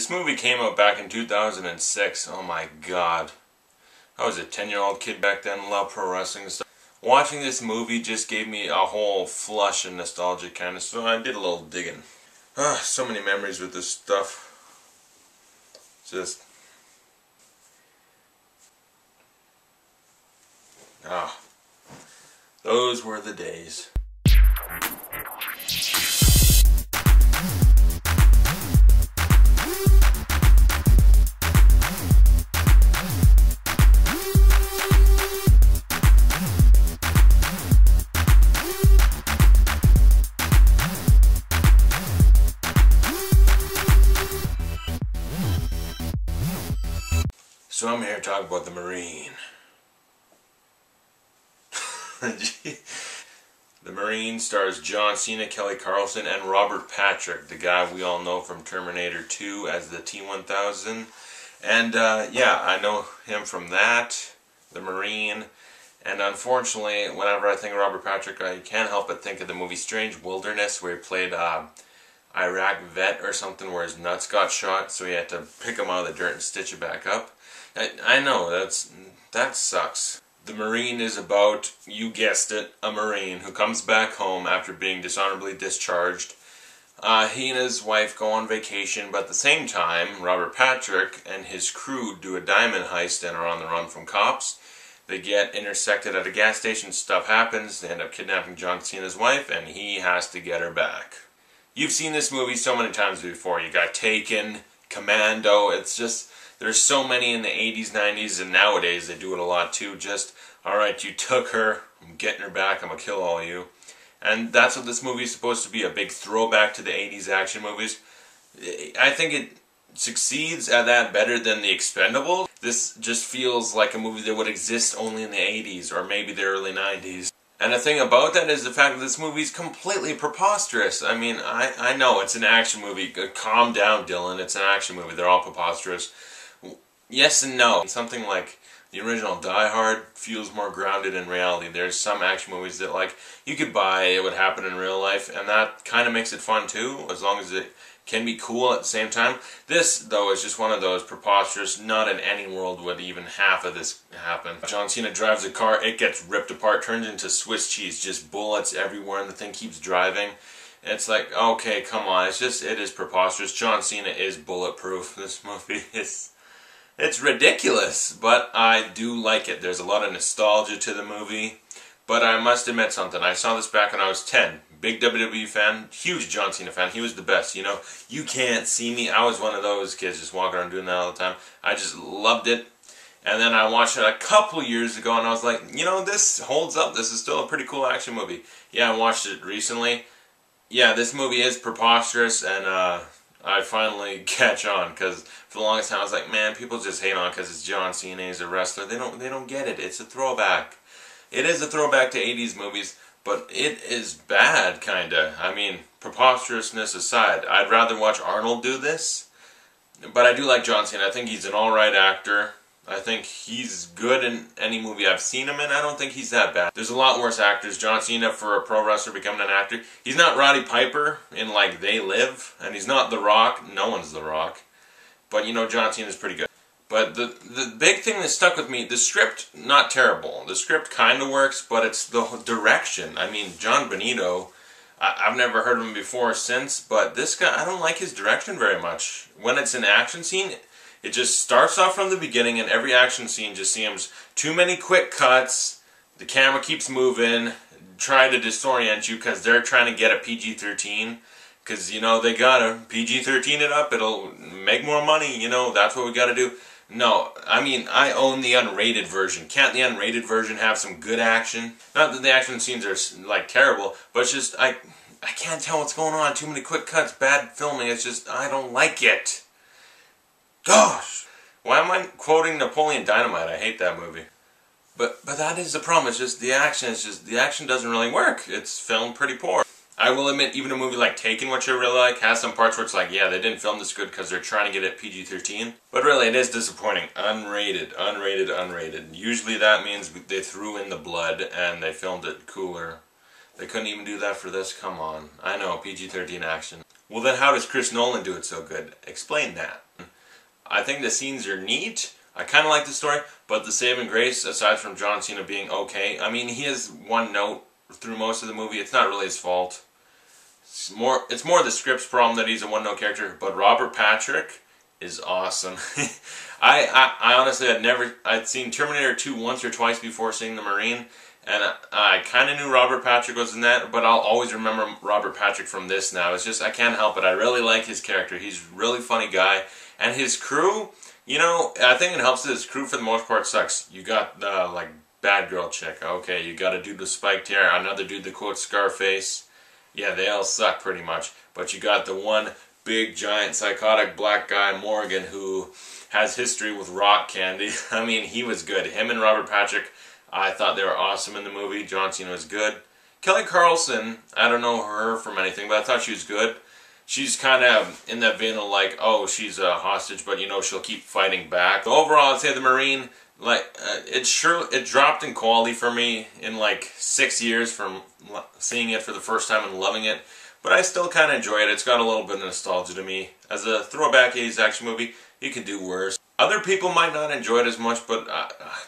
This movie came out back in 2006. Oh my god. I was a 10-year-old kid back then, loved pro wrestling and stuff. Watching this movie just gave me a whole flush of nostalgia kind of, so I did a little digging. So many memories with this stuff. Just... those were the days. So I'm here to talk about the Marine. The Marine stars John Cena, Kelly Carlson, and Robert Patrick, the guy we all know from Terminator 2 as the T-1000. And yeah, I know him from that, the Marine. And unfortunately, whenever I think of Robert Patrick, I can't help but think of the movie Strange Wilderness, where he played Iraq vet or something, where his nuts got shot, so he had to pick him out of the dirt and stitch it back up. I know, that sucks. The Marine is about, you guessed it, a Marine who comes back home after being dishonorably discharged. He and his wife go on vacation, but at the same time, Robert Patrick and his crew do a diamond heist and are on the run from cops. They get intersected at a gas station, stuff happens, they end up kidnapping John Cena's wife, and he has to get her back. You've seen this movie so many times before. You got Taken, Commando, it's just... There's so many in the 80s, 90s, and nowadays they do it a lot too. Just, alright, you took her, I'm getting her back, I'm gonna kill all of you. And that's what this movie is supposed to be, a big throwback to the 80s action movies. I think it succeeds at that better than The Expendables. This just feels like a movie that would exist only in the 80s, or maybe the early 90s. And the thing about that is the fact that this movie is completely preposterous. I mean, I know it's an action movie. Calm down, Dylan, it's an action movie. They're all preposterous. Yes and no. Something like the original Die Hard feels more grounded in reality. There's some action movies that, like, you could buy it would happen in real life, and that kind of makes it fun too, as long as it can be cool at the same time. This, though, is just one of those preposterous, not in any world would even half of this happen. John Cena drives a car, it gets ripped apart, turns into Swiss cheese, just bullets everywhere, and the thing keeps driving. It's like, okay, come on, it is preposterous. John Cena is bulletproof. This movie is... It's ridiculous, but I do like it. There's a lot of nostalgia to the movie. But I must admit something. I saw this back when I was 10. Big WWE fan, huge John Cena fan. He was the best, you know. You can't see me. I was one of those kids just walking around doing that all the time. I just loved it. And then I watched it a couple years ago and I was like, you know, this holds up. This is still a pretty cool action movie. Yeah, I watched it recently. Yeah, this movie is preposterous, and I finally catch on, because for the longest time I was like, man, people just hate on because it's John Cena, he's a wrestler. They don't get it. It's a throwback. It is a throwback to 80s movies, but it is bad, kinda. I mean, preposterousness aside, I'd rather watch Arnold do this, but I do like John Cena. I think he's an alright actor. I think he's good in any movie I've seen him in. I don't think he's that bad. There's a lot worse actors. John Cena, for a pro wrestler, becoming an actor. He's not Roddy Piper in, like, They Live. And he's not The Rock. No one's The Rock. But, you know, John Cena's pretty good. But the big thing that stuck with me, the script, not terrible. The script kind of works, but it's the direction. I mean, John Bonito, I've never heard of him before or since, but this guy, I don't like his direction very much. When it's an action scene... It just starts off from the beginning, and every action scene just seems too many quick cuts. The camera keeps moving, trying to disorient you because they're trying to get a PG-13. Because, you know, they gotta PG-13 it up. It'll make more money, you know, that's what we gotta do. No, I mean, I own the unrated version. Can't the unrated version have some good action? Not that the action scenes are, like, terrible, but it's just, I can't tell what's going on. Too many quick cuts, bad filming. It's just, I don't like it. Gosh! Why am I quoting Napoleon Dynamite? I hate that movie. But that is the problem. It's just the action doesn't really work. It's filmed pretty poor. I will admit, even a movie like Taken, which I really like, has some parts where it's like, yeah, they didn't film this good because they're trying to get it PG-13. But really, it is disappointing. Unrated, unrated, unrated. Usually that means they threw in the blood and they filmed it cooler. They couldn't even do that for this? Come on. I know, PG-13 action. Well then how does Chris Nolan do it so good? Explain that. I think the scenes are neat. I kind of like the story, but the saving grace, aside from John Cena being okay, I mean, he has one note through most of the movie. It's not really his fault. It's more the script's problem that he's a one-note character, but Robert Patrick is awesome. I honestly I'd seen Terminator 2 once or twice before seeing The Marine, and I kind of knew Robert Patrick was in that, but I'll always remember Robert Patrick from this now. It's just, I can't help it. I really like his character. He's a really funny guy, and his crew, you know, I think it helps that his crew for the most part sucks. You got the, like, bad girl chick. Okay, you got a dude with spiked hair, another dude that quotes Scarface. Yeah, they all suck pretty much. But you got the one big, giant, psychotic black guy, Morgan, who has history with rock candy. I mean, he was good. Him and Robert Patrick, I thought they were awesome in the movie. John Cena was good. Kelly Carlson, I don't know her from anything, but I thought she was good. She's kind of in that vein of like, oh, she's a hostage, but you know, she'll keep fighting back. Overall, I'd say The Marine, like, it dropped in quality for me in like 6 years from seeing it for the first time and loving it. But I still kind of enjoy it. It's got a little bit of nostalgia to me. As a throwback 80s action movie, you can do worse. Other people might not enjoy it as much, but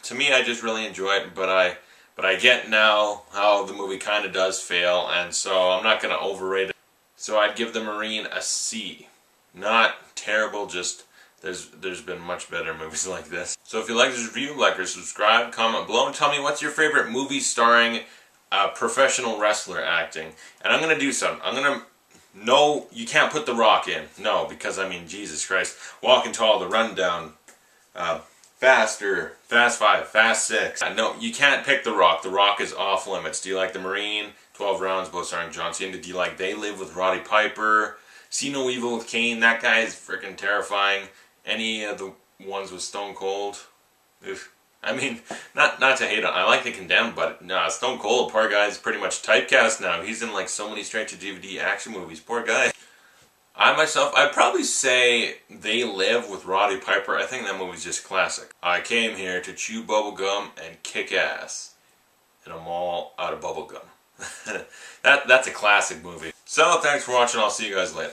to me, I just really enjoy it. But I get now how the movie kind of does fail, and so I'm not going to overrate it. So I'd give The Marine a C. Not terrible, just there's been much better movies like this. So if you like this review, like or subscribe, comment below, and tell me what's your favorite movie starring professional wrestler acting. And I'm going to do something. No, you can't put The Rock in. No, because I mean, Jesus Christ. Walking Tall, The Rundown, Faster, Fast 5, Fast 6. No, you can't pick The Rock. The Rock is off limits. Do you like The Marine? 12 Rounds, both starring John Cena. Do you like They Live with Roddy Piper? See No Evil with Kane? That guy is freaking terrifying. Any of the ones with Stone Cold? Oof. I mean, not to hate on. I like The Condemned, but nah, Stone Cold, poor guy's pretty much typecast now. He's in like so many straight-to-DVD action movies. Poor guy. I'd probably say They Live with Roddy Piper. I think that movie's just classic. I came here to chew bubblegum and kick ass. And I'm all out of bubblegum. That's a classic movie. So, thanks for watching. I'll see you guys later.